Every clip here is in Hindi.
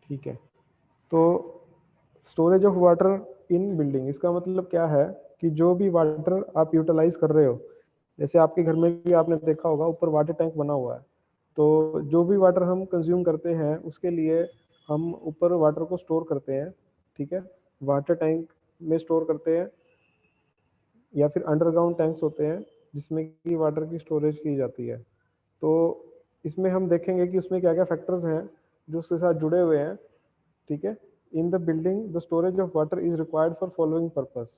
ठीक है, तो storage of water in building, इसका मतलब क्या है कि जो भी वाटर आप यूटिलाइज कर रहे हो, जैसे आपके घर में भी आपने देखा होगा ऊपर वाटर टैंक बना हुआ है, तो जो भी वाटर हम कंज्यूम करते हैं उसके लिए हम ऊपर वाटर को स्टोर करते हैं। ठीक है, वाटर टैंक में स्टोर करते हैं या फिर अंडरग्राउंड टैंक्स होते हैं जिसमें कि वाटर की स्टोरेज की जाती है। तो इसमें हम देखेंगे कि उसमें क्या क्या फैक्टर्स हैं जो उसके साथ जुड़े हुए हैं। ठीक है, in the building the storage of water is required for following purpose.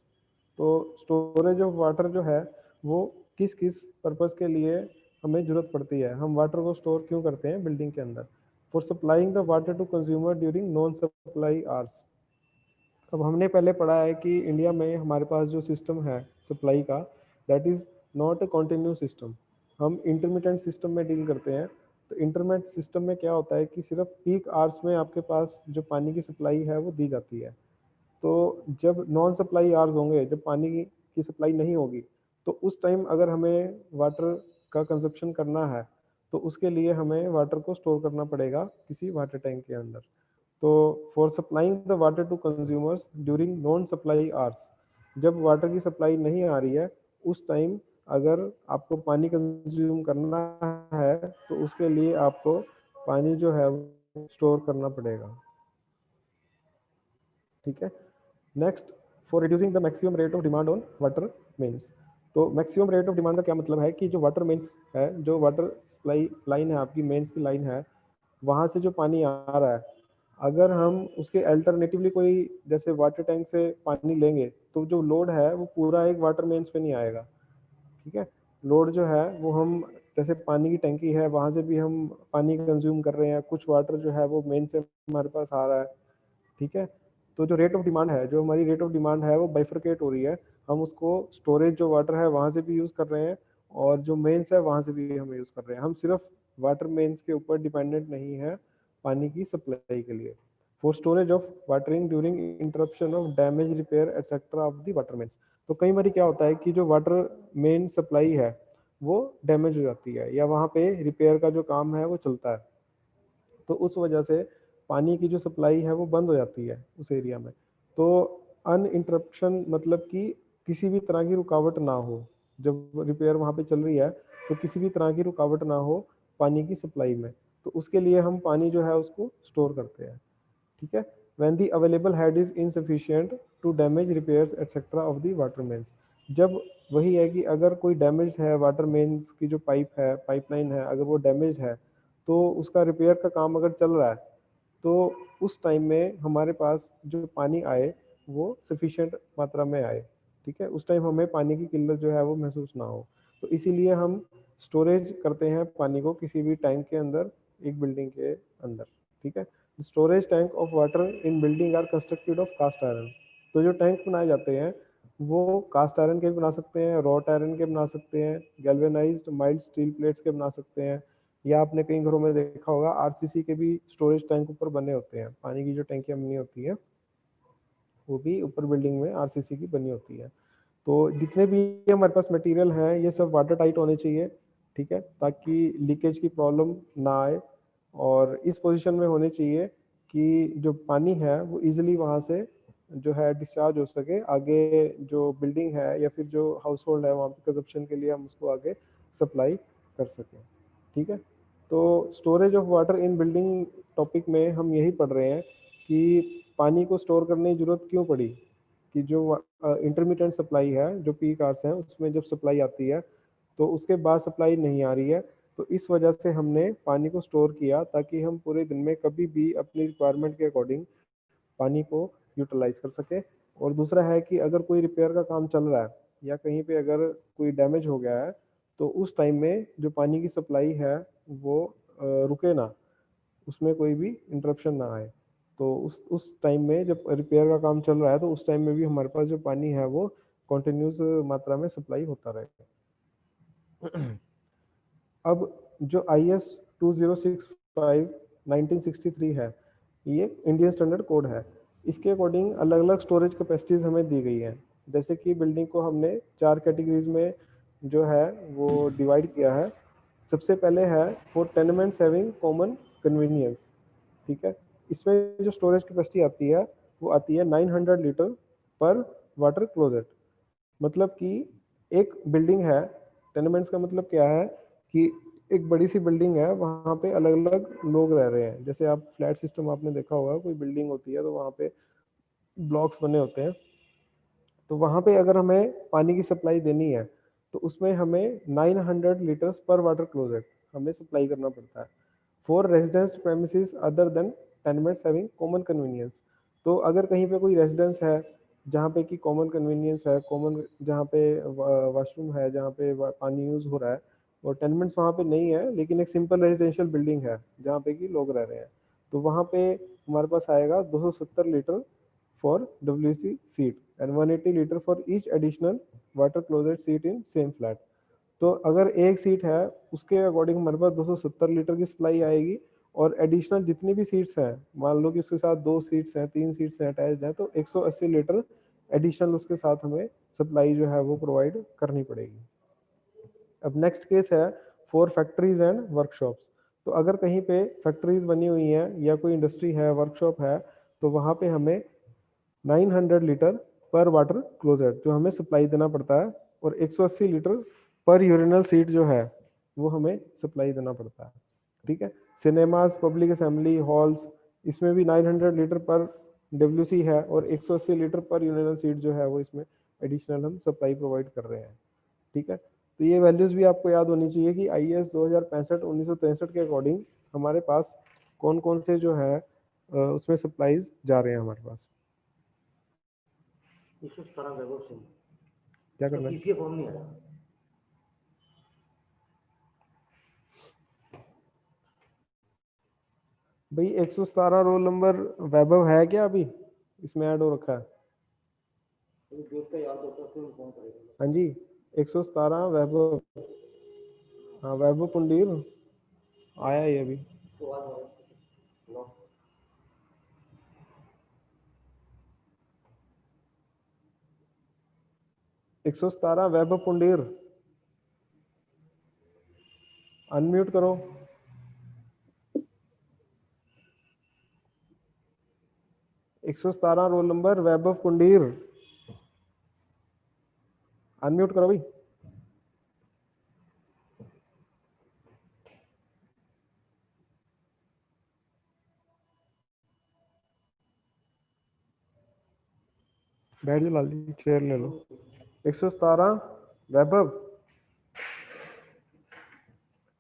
तो स्टोरेज ऑफ वाटर जो है वो किस किस पर्पस के लिए हमें जरूरत पड़ती है, हम वाटर को स्टोर क्यों करते हैं बिल्डिंग के अंदर। For supplying the water to consumer during non supply hours. अब हमने पहले पढ़ा है कि इंडिया में हमारे पास जो सिस्टम है सप्लाई का, that is not a continuous system, हम इंटरमिटेंट सिस्टम में डील करते हैं। तो इंटरमिटेंट सिस्टम में क्या होता है कि सिर्फ पीक आवर्स में आपके पास जो पानी की सप्लाई है वो दी जाती है। तो जब नॉन सप्लाई आवर्स होंगे, जब पानी की सप्लाई नहीं होगी, तो उस टाइम अगर हमें वाटर का कंजप्शन करना है तो उसके लिए हमें वाटर को स्टोर करना पड़ेगा किसी वाटर टैंक के अंदर। तो for supplying the water to consumers during non supply hours, जब वाटर की सप्लाई नहीं आ रही है उस टाइम अगर आपको पानी कंज्यूम करना है तो उसके लिए आपको पानी जो है वो स्टोर करना पड़ेगा। ठीक है, next, for reducing the maximum rate of demand on water mains. तो मैक्सिमम रेट ऑफ डिमांड का क्या मतलब है कि जो वाटर मेन्स है, जो वाटर सप्लाई लाइन है आपकी, मेन्स की लाइन है, वहाँ से जो पानी आ रहा है, अगर हम उसके अल्टरनेटिवली कोई जैसे वाटर टैंक से पानी लेंगे तो जो लोड है वो पूरा एक वाटर मेन्स पे नहीं आएगा। ठीक है, लोड जो है वो हम जैसे पानी की टंकी है वहाँ से भी हम पानी कंज्यूम कर रहे हैं, कुछ वाटर जो है वो मेन से हमारे पास आ रहा है। ठीक है, तो जो रेट ऑफ डिमांड है, जो हमारी रेट ऑफ डिमांड है वो बाइफरकेट हो रही है, हम उसको स्टोरेज जो वाटर है वहाँ से भी यूज़ कर रहे हैं और जो मेन्स है वहाँ से भी हम यूज़ कर रहे हैं। हम सिर्फ वाटर मेन्स के ऊपर डिपेंडेंट नहीं है पानी की सप्लाई के लिए। For storage of watering during interruption of damage repair etcetera of the water mains. तो कई बार क्या होता है कि जो वाटर मेन सप्लाई है वो डैमेज हो जाती है या वहाँ पे रिपेयर का जो काम है वो चलता है, तो उस वजह से पानी की जो सप्लाई है वो बंद हो जाती है उस एरिया में। तो अनइंटरप्शन मतलब कि किसी भी तरह की रुकावट ना हो, जब रिपेयर वहाँ पे चल रही है तो किसी भी तरह की रुकावट ना हो पानी की सप्लाई में, तो उसके लिए हम पानी जो है उसको स्टोर करते हैं। ठीक है, when the available head is insufficient to damage repairs etc of the water mains। जब वही है कि अगर कोई डैमेज है वाटर मेन्स की जो पाइप है, पाइपलाइन है, अगर वो डैमेज है तो उसका रिपेयर का काम अगर चल रहा है तो उस टाइम में हमारे पास जो पानी आए वो सफिशिएंट मात्रा में आए। ठीक है, उस टाइम हमें पानी की किल्लत जो है वो महसूस ना हो, तो इसीलिए हम स्टोरेज करते हैं पानी को किसी भी टैंक के अंदर, एक बिल्डिंग के अंदर। ठीक है, storage tank of water in building are constructed of cast iron. तो जो टैंक बनाए जाते हैं वो कास्ट आयरन के भी बना सकते हैं, रॉट आयरन के बना सकते हैं, गैल्वेनाइज्ड माइल्ड स्टील प्लेट्स के बना सकते हैं, या आपने कई घरों में देखा होगा आरसीसी के भी स्टोरेज टैंक ऊपर बने होते हैं। पानी की जो टैंकियाँ बनी होती है वो भी ऊपर बिल्डिंग में आरसीसी की बनी होती है। तो जितने भी हमारे पास मटेरियल हैं ये सब वाटर टाइट होने चाहिए। ठीक है, ताकि लीकेज की प्रॉब्लम ना आए, और इस पोजीशन में होने चाहिए कि जो पानी है वो इजीली वहाँ से जो है डिस्चार्ज हो सके, आगे जो बिल्डिंग है या फिर जो हाउस होल्ड है वहाँ पे कंजप्शन के लिए हम उसको आगे सप्लाई कर सकें। ठीक है, तो storage of water in building topic में हम यही पढ़ रहे हैं कि पानी को स्टोर करने की जरूरत क्यों पड़ी, कि जो इंटरमिटेंट सप्लाई है, जो पीक आवर्स हैं उसमें जब सप्लाई आती है तो उसके बाद सप्लाई नहीं आ रही है, तो इस वजह से हमने पानी को स्टोर किया ताकि हम पूरे दिन में कभी भी अपनी रिक्वायरमेंट के अकॉर्डिंग पानी को यूटिलाइज कर सके। और दूसरा है कि अगर कोई रिपेयर का काम चल रहा है या कहीं पे अगर कोई डैमेज हो गया है तो उस टाइम में जो पानी की सप्लाई है वो रुके ना, उसमें कोई भी इंटरप्शन ना आए। तो उस टाइम में जब रिपेयर का काम चल रहा है तो उस टाइम में भी हमारे पास जो पानी है वो कॉन्टिन्यूस मात्रा में सप्लाई होता रहेगा। अब जो IS 2065 1963 है, ये इंडियन स्टैंडर्ड कोड है। इसके अकॉर्डिंग अलग अलग स्टोरेज कैपेसिटीज हमें दी गई हैं। जैसे कि बिल्डिंग को हमने 4 कैटेगरीज में जो है वो डिवाइड किया है। सबसे पहले है फॉर टेनमेंट्स हैविंग कॉमन कन्वीनियंस। ठीक है, इसमें जो स्टोरेज कैपेसिटी आती है वो आती है 900 लीटर पर वाटर क्लोजेट। मतलब कि एक बिल्डिंग है, टेनेमेंट्स का मतलब क्या है कि एक बड़ी सी बिल्डिंग है, वहाँ पे अलग अलग लोग रह रहे हैं। जैसे आप फ्लैट सिस्टम आपने देखा होगा, कोई बिल्डिंग होती है तो वहाँ पे ब्लॉक्स बने होते हैं, तो वहाँ पे अगर हमें पानी की सप्लाई देनी है तो उसमें हमें 900 लीटर्स पर वाटर क्लोजेट हमें सप्लाई करना पड़ता है for residence premises other than tenements having common convenience. तो अगर कहीं पे कोई रेजिडेंस है जहाँ पे कि कॉमन कन्वीनियंस है, कॉमन जहाँ पे वॉशरूम है, जहाँ पे पानी यूज़ हो रहा है, और टेनमेंट्स वहाँ पे नहीं है लेकिन एक सिंपल रेजिडेंशियल बिल्डिंग है जहाँ पे कि लोग रह रहे हैं, तो वहाँ पे हमारे पास आएगा 270 litre for WC seat and 180 liter for each additional water closet seat in same flat। तो अगर एक सीट है उसके अकॉर्डिंग हमारे पास 270 लीटर की सप्लाई आएगी, और एडिशनल जितनी भी सीट्स हैं, मान लो कि उसके साथ 2 सीट्स हैं, 3 सीट्स हैं अटैच्ड हैं, तो 180 लीटर एडिशनल उसके साथ हमें सप्लाई जो है वो प्रोवाइड करनी पड़ेगी। अब नेक्स्ट केस है फॉर फैक्ट्रीज एंड वर्कशॉप्स। तो अगर कहीं पे फैक्ट्रीज बनी हुई हैं या कोई इंडस्ट्री है, वर्कशॉप है, तो वहाँ पे हमें 900 लीटर पर वाटर क्लोजेट जो हमें सप्लाई देना पड़ता है, और 180 लीटर पर यूरिनल सीट जो है वो हमें सप्लाई देना पड़ता है। ठीक है। सिनेमाज, पब्लिक असेंबली हॉल्स, इसमें भी 900 लीटर पर डब्ल्यूसी है, और 180 लीटर पर यूरिनल सीट जो है वो इसमें एडिशनल हम सप्लाई प्रोवाइड कर रहे हैं। ठीक है। तो ये वैल्यूज भी आपको याद होनी चाहिए कि IAS 2065-1963 के अकॉर्डिंग हमारे पास कौन कौन से जो है उसमें सप्लाईज जा रहे हैं हमारे पास। 117 वैभव सिंह क्या करना है? पीसीए फॉर्म नहीं आया भाई 117 रोल नंबर वैभव है क्या अभी इसमें ऐड हो रखा है? जो उसका याद होता है उसको इन्फॉर्म करेगा। हाँ जी, 117 वैभव, हाँ वैभव पुंडीर आया ही अभी। तो आज नो 117 वैभव पुंडीर, अनम्यूट करो। 117 रोल नंबर वैभव पुंडीर, अनम्यूट करो भाई। बैठ जाओ लाल जी, चेयर ले लो। 117 वैभव,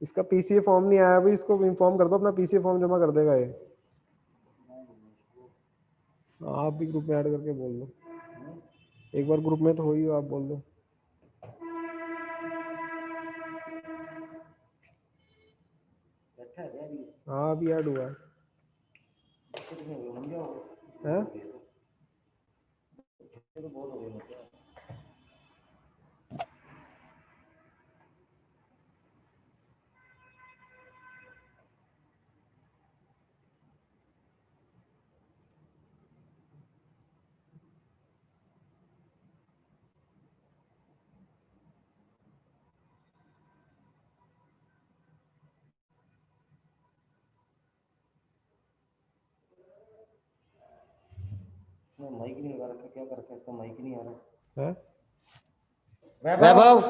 इसका PCA फॉर्म नहीं आया भाई, इसको इन्फॉर्म कर दो अपना PCA फॉर्म जमा कर देगा ये। आप भी ग्रुप में ऐड करके बोल दो, एक बार ग्रुप में तो हो ही, आप बोल दो। हाँ अभी ऐड हुआ है। माइक नहीं लगा रखा, क्या कर रखा है इसका, माइक नहीं आ रहा है? वैभव